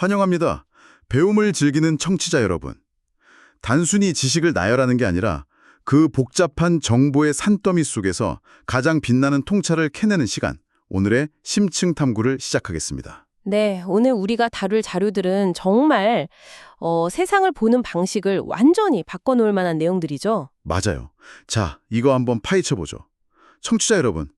환영합니다. 배움을 즐기는 청취자 여러분. 단순히 지식을 나열하는 게 아니라 그 복잡한 정보의 산더미 속에서 가장 빛나는 통찰을 캐내는 시간, 오늘의 심층 탐구를 시작하겠습니다. 네, 오늘 우리가 다룰 자료들은 정말 세상을 보는 방식을 완전히 바꿔놓을 만한 내용들이죠. 맞아요. 자, 이거 한번 파헤쳐보죠. 청취자 여러분,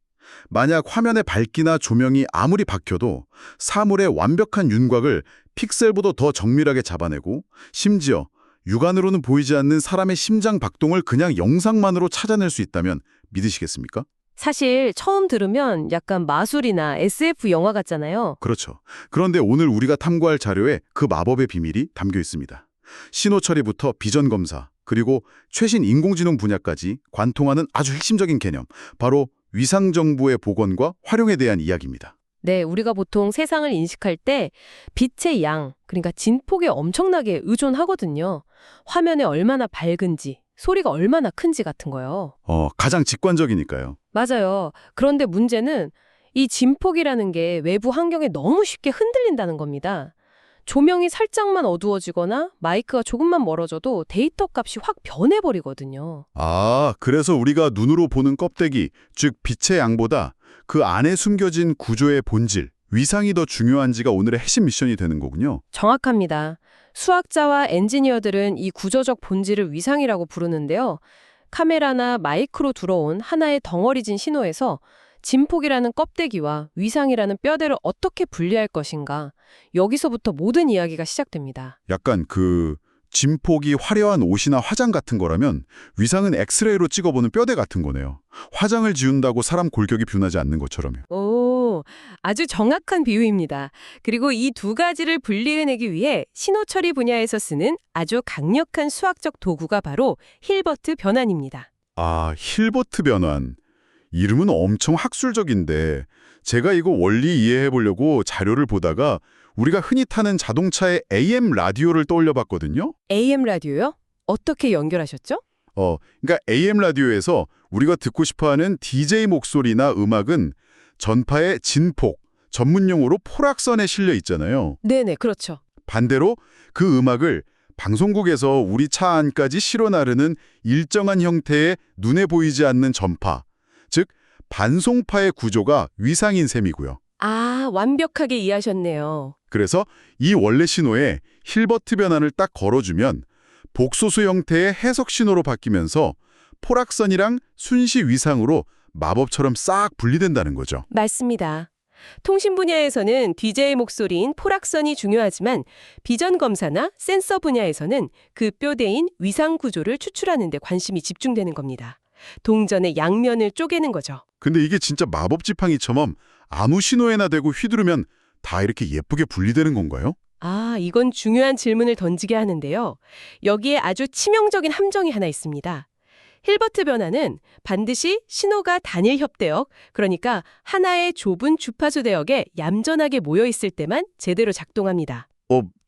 만약 화면의 밝기나 조명이 아무리 바뀌어도 사물의 완벽한 윤곽을 픽셀보다 더 정밀하게 잡아내고 심지어 육안으로는 보이지 않는 사람의 심장 박동을 그냥 영상만으로 찾아낼 수 있다면 믿으시겠습니까? 사실 처음 들으면 약간 마술이나 SF 영화 같잖아요. 그렇죠. 그런데 오늘 우리가 탐구할 자료에 그 마법의 비밀이 담겨 있습니다. 신호 처리부터 비전 검사, 그리고 최신 인공지능 분야까지 관통하는 아주 핵심적인 개념, 바로 위상 정보의 복원과 활용에 대한 이야기입니다. 네, 우리가 보통 세상을 인식할 때 빛의 양, 그러니까 진폭에 엄청나게 의존하거든요. 화면에 얼마나 밝은지, 소리가 얼마나 큰지 같은 거요. 가장 직관적이니까요. 맞아요. 그런데 문제는 이 진폭이라는 게 외부 환경에 너무 쉽게 흔들린다는 겁니다. 조명이 살짝만 어두워지거나 마이크가 조금만 멀어져도 데이터 값이 확 변해버리거든요. 그래서 우리가 눈으로 보는 껍데기, 즉 빛의 양보다 그 안에 숨겨진 구조의 본질, 위상이 더 중요한지가 오늘의 핵심 미션이 되는 거군요. 정확합니다. 수학자와 엔지니어들은 이 구조적 본질을 위상이라고 부르는데요. 카메라나 마이크로 들어온 하나의 덩어리진 신호에서 진폭이라는 껍데기와 위상이라는 뼈대를 어떻게 분리할 것인가. 여기서부터 모든 이야기가 시작됩니다. 약간 진폭이 화려한 옷이나 화장 같은 거라면 위상은 엑스레이로 찍어보는 뼈대 같은 거네요. 화장을 지운다고 사람 골격이 변하지 않는 것처럼요. 오, 아주 정확한 비유입니다. 그리고 이 두 가지를 분리해내기 위해 신호 처리 분야에서 쓰는 아주 강력한 수학적 도구가 바로 힐버트 변환입니다. 힐버트 변환. 이름은 엄청 학술적인데 제가 이거 원리 이해해 보려고 자료를 보다가 우리가 흔히 타는 자동차의 AM 라디오를 떠올려 봤거든요. AM 라디오요? 어떻게 연결하셨죠? 그러니까 AM 라디오에서 우리가 듣고 싶어하는 DJ 목소리나 음악은 전파의 진폭, 전문 용어로 포락선에 실려 있잖아요. 네네, 그렇죠. 반대로 그 음악을 방송국에서 우리 차 안까지 실어 나르는 일정한 형태의 눈에 보이지 않는 전파, 즉 반송파의 구조가 위상인 셈이고요. 완벽하게 이해하셨네요. 그래서 이 원래 신호에 힐버트 변환을 딱 걸어주면 복소수 형태의 해석 신호로 바뀌면서 포락선이랑 순시 위상으로 마법처럼 싹 분리된다는 거죠. 맞습니다. 통신 분야에서는 DJ 목소리인 포락선이 중요하지만 비전 검사나 센서 분야에서는 그 뼈대인 위상 구조를 추출하는 데 관심이 집중되는 겁니다. 동전의 양면을 쪼개는 거죠. 근데 이게 진짜 마법 지팡이처럼 아무 신호에나 대고 휘두르면 다 이렇게 예쁘게 분리되는 건가요? 이건 중요한 질문을 던지게 하는데요. 여기에 아주 치명적인 함정이 하나 있습니다. 힐버트 변환은 반드시 신호가 단일 협대역, 그러니까 하나의 좁은 주파수 대역에 얌전하게 모여 있을 때만 제대로 작동합니다.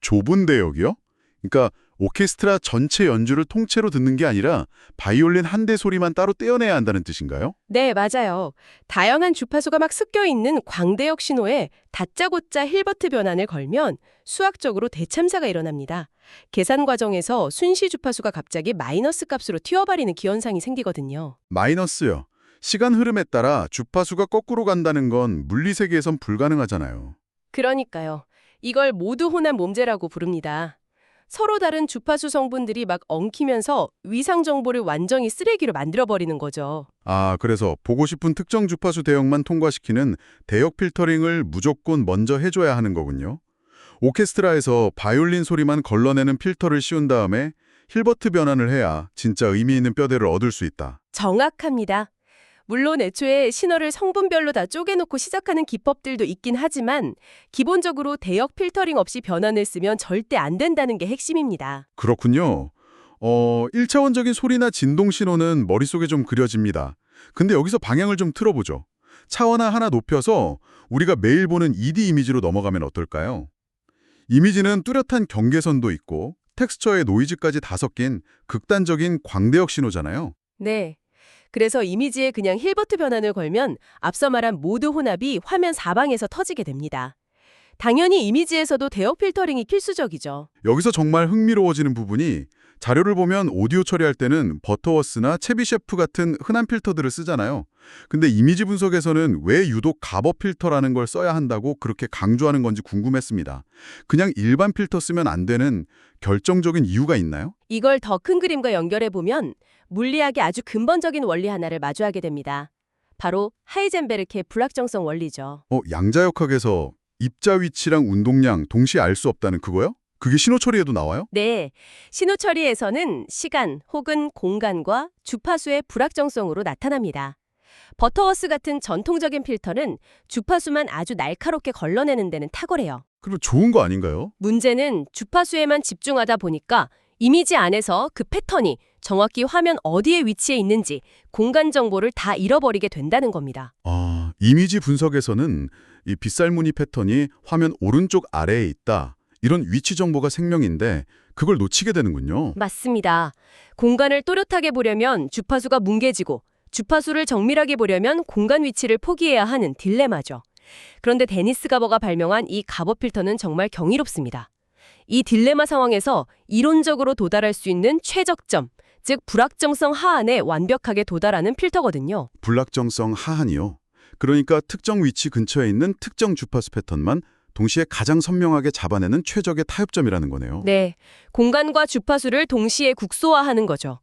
좁은 대역이요? 그러니까 오케스트라 전체 연주를 통째로 듣는 게 아니라 바이올린 한 대 소리만 따로 떼어내야 한다는 뜻인가요? 네, 맞아요. 다양한 주파수가 막 섞여 있는 광대역 신호에 다짜고짜 힐버트 변환을 걸면 수학적으로 대참사가 일어납니다. 계산 과정에서 순시 주파수가 갑자기 마이너스 값으로 튀어버리는 기현상이 생기거든요. 마이너스요. 시간 흐름에 따라 주파수가 거꾸로 간다는 건 물리세계에선 불가능하잖아요. 그러니까요. 이걸 모두 혼합 몸재라고 부릅니다. 서로 다른 주파수 성분들이 막 엉키면서 위상 정보를 완전히 쓰레기로 만들어버리는 거죠. 그래서 보고 싶은 특정 주파수 대역만 통과시키는 대역 필터링을 무조건 먼저 해줘야 하는 거군요. 오케스트라에서 바이올린 소리만 걸러내는 필터를 씌운 다음에 힐버트 변환을 해야 진짜 의미 있는 뼈대를 얻을 수 있다. 정확합니다. 물론 애초에 신호를 성분별로 다 쪼개놓고 시작하는 기법들도 있긴 하지만 기본적으로 대역 필터링 없이 변환을 쓰면 절대 안 된다는 게 핵심입니다. 그렇군요. 1차원적인 소리나 진동 신호는 머릿속에 좀 그려집니다. 근데 여기서 방향을 좀 틀어보죠. 차원 하나 높여서 우리가 매일 보는 ED 이미지로 넘어가면 어떨까요? 이미지는 뚜렷한 경계선도 있고 텍스처의 노이즈까지 다 섞인 극단적인 광대역 신호잖아요. 네. 그래서 이미지에 그냥 힐버트 변환을 걸면 앞서 말한 모두 혼합이 화면 사방에서 터지게 됩니다. 당연히 이미지에서도 대역 필터링이 필수적이죠. 여기서 정말 흥미로워지는 부분이 자료를 보면 오디오 처리할 때는 버터워스나 채비셰프 같은 흔한 필터들을 쓰잖아요. 근데 이미지 분석에서는 왜 유독 값업 필터라는 걸 써야 한다고 그렇게 강조하는 건지 궁금했습니다. 그냥 일반 필터 쓰면 안 되는 결정적인 이유가 있나요? 이걸 더 큰 그림과 연결해보면 물리학의 아주 근본적인 원리 하나를 마주하게 됩니다. 바로 하이젠베르크의 불확정성 원리죠. 양자역학에서 입자 위치랑 운동량 동시에 알 수 없다는 그거요? 그게 신호 처리에도 나와요? 네, 신호 처리에서는 시간 혹은 공간과 주파수의 불확정성으로 나타납니다. 버터워스 같은 전통적인 필터는 주파수만 아주 날카롭게 걸러내는 데는 탁월해요. 그럼 좋은 거 아닌가요? 문제는 주파수에만 집중하다 보니까 이미지 안에서 그 패턴이 정확히 화면 어디에 위치해 있는지 공간 정보를 다 잃어버리게 된다는 겁니다. 이미지 분석에서는 이 빗살무늬 패턴이 화면 오른쪽 아래에 있다. 이런 위치 정보가 생명인데 그걸 놓치게 되는군요. 맞습니다. 공간을 또렷하게 보려면 주파수가 뭉개지고 주파수를 정밀하게 보려면 공간 위치를 포기해야 하는 딜레마죠. 그런데 데니스 가버가 발명한 이 가버 필터는 정말 경이롭습니다. 이 딜레마 상황에서 이론적으로 도달할 수 있는 최적점, 즉 불확정성 하한에 완벽하게 도달하는 필터거든요. 불확정성 하한이요. 그러니까 특정 위치 근처에 있는 특정 주파수 패턴만 동시에 가장 선명하게 잡아내는 최적의 타협점이라는 거네요. 네, 공간과 주파수를 동시에 국소화하는 거죠.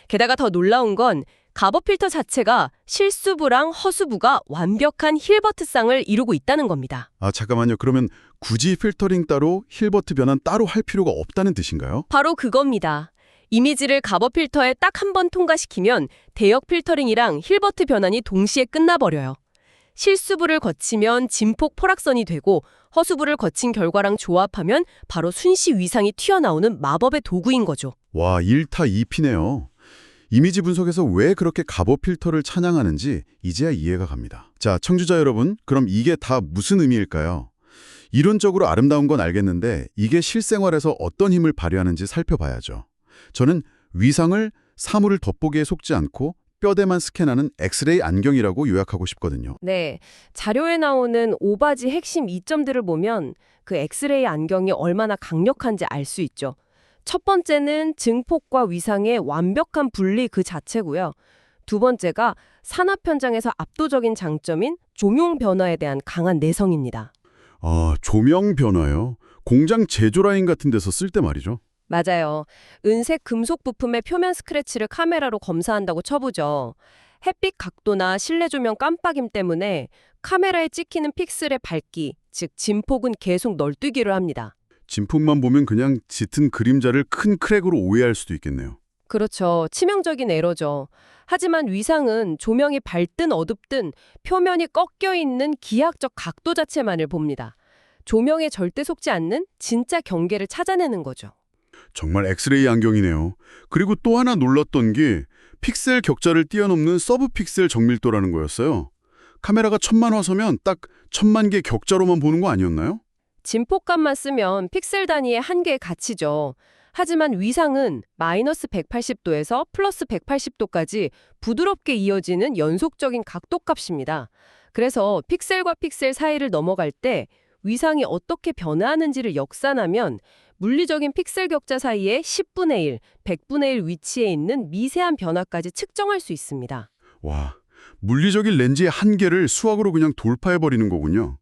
게다가 더 놀라운 건 가버 필터 자체가 실수부랑 허수부가 완벽한 힐버트상을 이루고 있다는 겁니다. 잠깐만요. 그러면 굳이 필터링 따로 힐버트 변환 따로 할 필요가 없다는 뜻인가요? 바로 그겁니다. 이미지를 가버 필터에 딱 한 번 통과시키면 대역 필터링이랑 힐버트 변환이 동시에 끝나버려요. 실수부를 거치면 진폭 포락선이 되고 허수부를 거친 결과랑 조합하면 바로 순시 위상이 튀어나오는 마법의 도구인 거죠. 와, 1타 2피네요. 이미지 분석에서 왜 그렇게 가보 필터를 찬양하는지 이제야 이해가 갑니다. 자, 청취자 여러분, 그럼 이게 다 무슨 의미일까요? 이론적으로 아름다운 건 알겠는데 이게 실생활에서 어떤 힘을 발휘하는지 살펴봐야죠. 저는 위상을 사물을 덧보기에 속지 않고 뼈대만 스캔하는 엑스레이 안경이라고 요약하고 싶거든요. 네, 자료에 나오는 5가지 핵심 이점들을 보면 그 엑스레이 안경이 얼마나 강력한지 알 수 있죠. 첫 번째는 증폭과 위상의 완벽한 분리 그 자체고요. 두 번째가 산업 현장에서 압도적인 장점인 조명 변화에 대한 강한 내성입니다. 조명 변화요? 공장 제조 라인 같은 데서 쓸 때 말이죠. 맞아요. 은색 금속 부품의 표면 스크래치를 카메라로 검사한다고 쳐보죠. 햇빛 각도나 실내 조명 깜빡임 때문에 카메라에 찍히는 픽셀의 밝기, 즉 진폭은 계속 널뛰기를 합니다. 진폭만 보면 그냥 짙은 그림자를 큰 크랙으로 오해할 수도 있겠네요. 그렇죠. 치명적인 에러죠. 하지만 위상은 조명이 밝든 어둡든 표면이 꺾여 있는 기하학적 각도 자체만을 봅니다. 조명에 절대 속지 않는 진짜 경계를 찾아내는 거죠. 정말 엑스레이 안경이네요. 그리고 또 하나 놀랐던 게 픽셀 격자를 뛰어넘는 서브 픽셀 정밀도라는 거였어요. 카메라가 1000만 화소면 딱 1000만 개 격자로만 보는 거 아니었나요? 진폭감만 쓰면 픽셀 단위의 한계에 갇히죠. 하지만 위상은 마이너스 180도에서 플러스 180도까지 부드럽게 이어지는 연속적인 각도값입니다. 그래서 픽셀과 픽셀 사이를 넘어갈 때 위상이 어떻게 변화하는지를 역산하면 물리적인 픽셀 격자 사이에 10분의 1, 100분의 1 위치에 있는 미세한 변화까지 측정할 수 있습니다. 와, 물리적인 렌즈의 한계를 수학으로 그냥 돌파해버리는 거군요.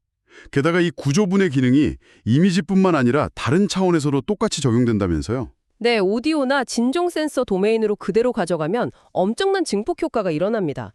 게다가 이 구조분해 기능이 이미지뿐만 아니라 다른 차원에서도 똑같이 적용된다면서요? 네, 오디오나 진동 센서 도메인으로 그대로 가져가면 엄청난 증폭 효과가 일어납니다.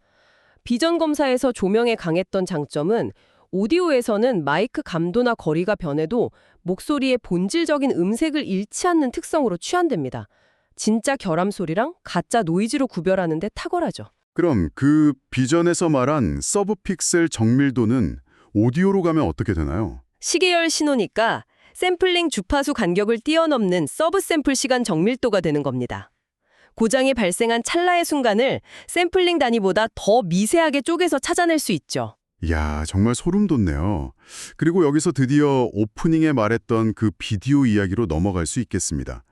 비전 검사에서 조명에 강했던 장점은 오디오에서는 마이크 감도나 거리가 변해도 목소리의 본질적인 음색을 잃지 않는 특성으로 취한됩니다. 진짜 결함 소리랑 가짜 노이즈로 구별하는 데 탁월하죠. 그럼 그 비전에서 말한 서브 픽셀 정밀도는 오디오로 가면 어떻게 되나요? 시계열 신호니까 샘플링 주파수 간격을 뛰어넘는 서브 샘플 시간 정밀도가 되는 겁니다. 고장이 발생한 찰나의 순간을 샘플링 단위보다 더 미세하게 쪼개서 찾아낼 수 있죠. 이야, 정말 소름 돋네요. 그리고 여기서 드디어 오프닝에 말했던 그 비디오 이야기로 넘어갈 수 있겠습니다.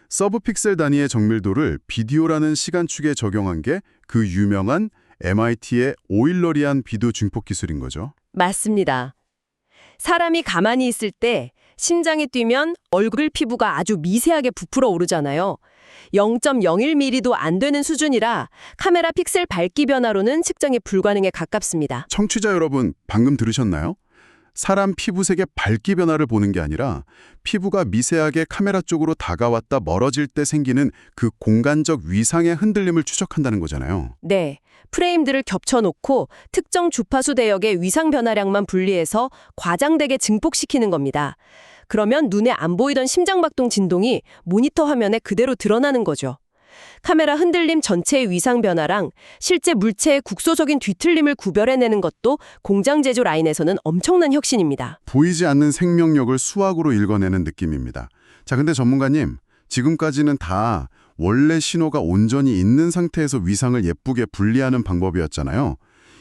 서브 픽셀 단위의 정밀도를 비디오라는 시간축에 적용한 게 그 유명한 MIT의 오일러리안 비디오 증폭 기술인 거죠. 맞습니다. 사람이 가만히 있을 때 심장이 뛰면 얼굴 피부가 아주 미세하게 부풀어 오르잖아요. 0.01mm도 안 되는 수준이라 카메라 픽셀 밝기 변화로는 측정이 불가능에 가깝습니다. 청취자 여러분, 방금 들으셨나요? 사람 피부색의 밝기 변화를 보는 게 아니라 피부가 미세하게 카메라 쪽으로 다가왔다 멀어질 때 생기는 그 공간적 위상의 흔들림을 추적한다는 거잖아요. 네, 프레임들을 겹쳐놓고 특정 주파수 대역의 위상 변화량만 분리해서 과장되게 증폭시키는 겁니다. 그러면 눈에 안 보이던 심장박동 진동이 모니터 화면에 그대로 드러나는 거죠. 카메라 흔들림 전체의 위상 변화랑 실제 물체의 국소적인 뒤틀림을 구별해내는 것도 공장 제조 라인에서는 엄청난 혁신입니다. 보이지 않는 생명력을 수학으로 읽어내는 느낌입니다. 자, 근데 전문가님, 지금까지는 다 원래 신호가 온전히 있는 상태에서 위상을 예쁘게 분리하는 방법이었잖아요.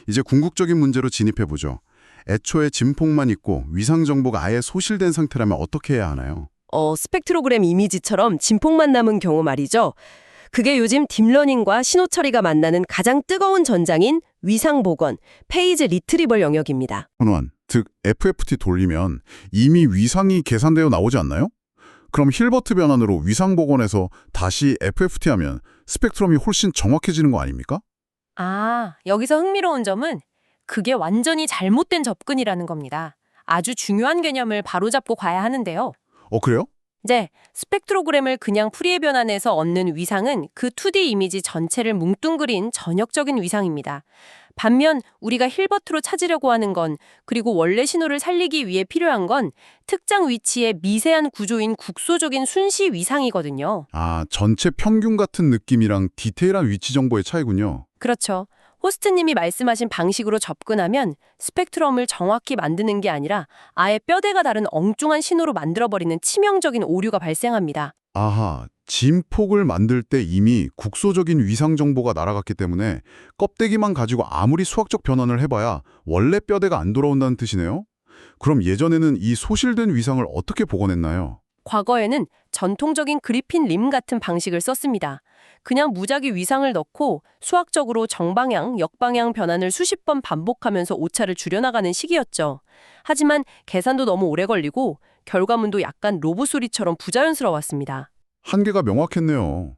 이제 궁극적인 문제로 진입해보죠. 애초에 진폭만 있고 위상 정보가 아예 소실된 상태라면 어떻게 해야 하나요? 스펙트로그램 이미지처럼 진폭만 남은 경우 말이죠. 그게 요즘 딥러닝과 신호 처리가 만나는 가장 뜨거운 전장인 위상 복원, 페이지 리트리벌 영역입니다. 전환, 즉 FFT 돌리면 이미 위상이 계산되어 나오지 않나요? 그럼 힐버트 변환으로 위상 복원해서 다시 FFT 하면 스펙트럼이 훨씬 정확해지는 거 아닙니까? 아, 여기서 흥미로운 점은 그게 완전히 잘못된 접근이라는 겁니다. 아주 중요한 개념을 바로잡고 가야 하는데요. 그래요? 이제 스펙트로그램을 그냥 풀이에 변환해서 얻는 위상은 그 2D 이미지 전체를 뭉뚱그린 전역적인 위상입니다. 반면 우리가 힐버트로 찾으려고 하는 건, 그리고 원래 신호를 살리기 위해 필요한 건 특정 위치의 미세한 구조인 국소적인 순시 위상이거든요. 아, 전체 평균 같은 느낌이랑 디테일한 위치 정보의 차이군요. 그렇죠. 호스트님이 말씀하신 방식으로 접근하면 스펙트럼을 정확히 만드는 게 아니라 아예 뼈대가 다른 엉뚱한 신호로 만들어버리는 치명적인 오류가 발생합니다. 아하, 진폭을 만들 때 이미 국소적인 위상 정보가 날아갔기 때문에 껍데기만 가지고 아무리 수학적 변환을 해봐야 원래 뼈대가 안 돌아온다는 뜻이네요? 그럼 예전에는 이 소실된 위상을 어떻게 복원했나요? 과거에는 전통적인 그리핀 림 같은 방식을 썼습니다. 그냥 무작위 위상을 넣고 수학적으로 정방향, 역방향 변환을 수십 번 반복하면서 오차를 줄여나가는 시기였죠. 하지만 계산도 너무 오래 걸리고 결과물도 약간 로봇 소리처럼 부자연스러웠습니다. 한계가 명확했네요.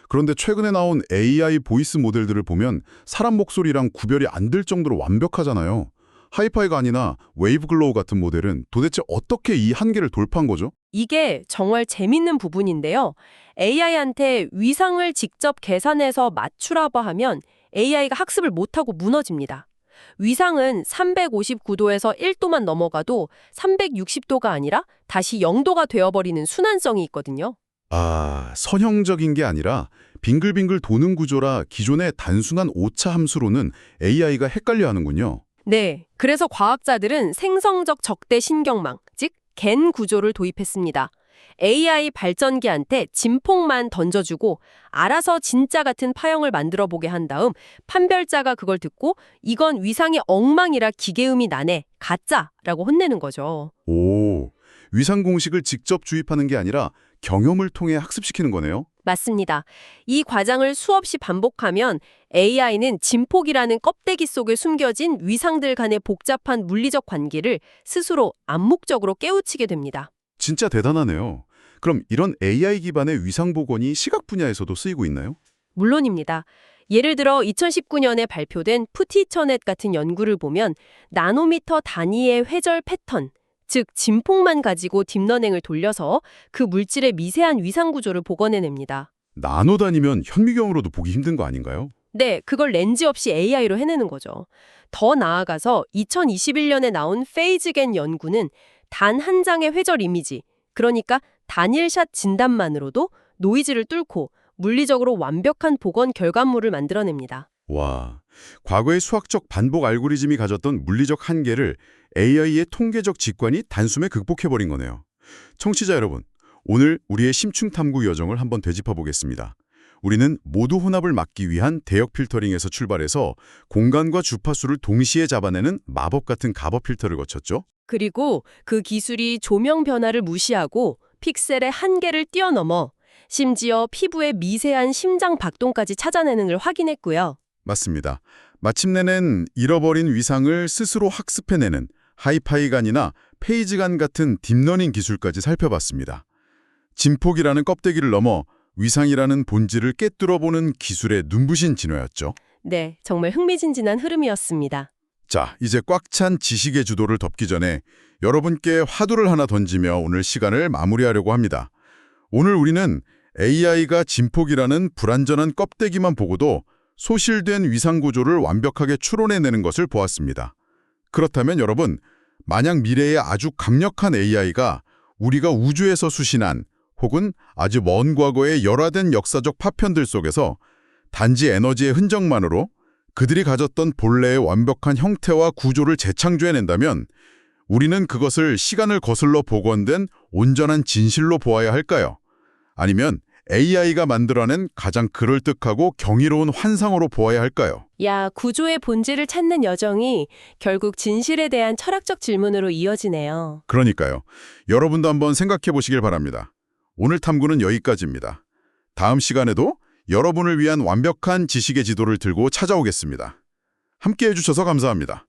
그런데 최근에 나온 AI 보이스 모델들을 보면 사람 목소리랑 구별이 안 될 정도로 완벽하잖아요. 하이파이가 아니나 웨이브글로우 같은 모델은 도대체 어떻게 이 한계를 돌파한 거죠? 이게 정말 재밌는 부분인데요. AI한테 위상을 직접 계산해서 맞추라고 하면 AI가 학습을 못하고 무너집니다. 위상은 359도에서 1도만 넘어가도 360도가 아니라 다시 0도가 되어버리는 순환성이 있거든요. 아, 선형적인 게 아니라 빙글빙글 도는 구조라 기존의 단순한 오차 함수로는 AI가 헷갈려 하는군요. 네, 그래서 과학자들은 생성적 적대 신경망, 즉 겐 구조를 도입했습니다. AI 발전기한테 진폭만 던져주고 알아서 진짜 같은 파형을 만들어 보게 한 다음 판별자가 그걸 듣고 이건 위상이 엉망이라 기계음이 나네, 가짜라고 혼내는 거죠. 오, 위상 공식을 직접 주입하는 게 아니라 경험을 통해 학습시키는 거네요. 맞습니다. 이 과정을 수없이 반복하면 AI는 진폭이라는 껍데기 속에 숨겨진 위상들 간의 복잡한 물리적 관계를 스스로 암묵적으로 깨우치게 됩니다. 진짜 대단하네요. 그럼 이런 AI 기반의 위상 복원이 시각 분야에서도 쓰이고 있나요? 물론입니다. 예를 들어 2019년에 발표된 푸티처넷 같은 연구를 보면 나노미터 단위의 회절 패턴, 즉 진폭만 가지고 딥러닝을 돌려서 그 물질의 미세한 위상 구조를 복원해냅니다. 나노 단위면 현미경으로도 보기 힘든 거 아닌가요? 네, 그걸 렌즈 없이 AI로 해내는 거죠. 더 나아가서 2021년에 나온 페이즈겐 연구는 단 한 장의 회절 이미지, 그러니까 단일샷 진단만으로도 노이즈를 뚫고 물리적으로 완벽한 복원 결과물을 만들어냅니다. 와, 과거의 수학적 반복 알고리즘이 가졌던 물리적 한계를 AI의 통계적 직관이 단숨에 극복해버린 거네요. 청취자 여러분, 오늘 우리의 심층 탐구 여정을 한번 되짚어 보겠습니다. 우리는 모두 혼합을 막기 위한 대역 필터링에서 출발해서 공간과 주파수를 동시에 잡아내는 마법 같은 가버 필터를 거쳤죠. 그리고 그 기술이 조명 변화를 무시하고 픽셀의 한계를 뛰어넘어 심지어 피부의 미세한 심장 박동까지 찾아내는 걸 확인했고요. 맞습니다. 마침내는 잃어버린 위상을 스스로 학습해내는 하이파이간이나 페이지간 같은 딥러닝 기술까지 살펴봤습니다. 진폭이라는 껍데기를 넘어 위상이라는 본질을 꿰뚫어보는 기술의 눈부신 진화였죠. 네, 정말 흥미진진한 흐름이었습니다. 자, 이제 꽉 찬 지식의 주도를 덮기 전에 여러분께 화두를 하나 던지며 오늘 시간을 마무리하려고 합니다. 오늘 우리는 AI가 진폭이라는 불완전한 껍데기만 보고도 소실된 위상구조를 완벽하게 추론해내는 것을 보았습니다. 그렇다면 여러분, 만약 미래에 아주 강력한 AI가 우리가 우주에서 수신한 혹은 아주 먼 과거의 열화된 역사적 파편들 속에서 단지 에너지의 흔적만으로 그들이 가졌던 본래의 완벽한 형태와 구조를 재창조해낸다면 우리는 그것을 시간을 거슬러 복원된 온전한 진실로 보아야 할까요? 아니면 AI가 만들어낸 가장 그럴듯하고 경이로운 환상으로 보아야 할까요? 야, 구조의 본질을 찾는 여정이 결국 진실에 대한 철학적 질문으로 이어지네요. 그러니까요. 여러분도 한번 생각해 보시길 바랍니다. 오늘 탐구는 여기까지입니다. 다음 시간에도 여러분을 위한 완벽한 지식의 지도를 들고 찾아오겠습니다. 함께해 주셔서 감사합니다.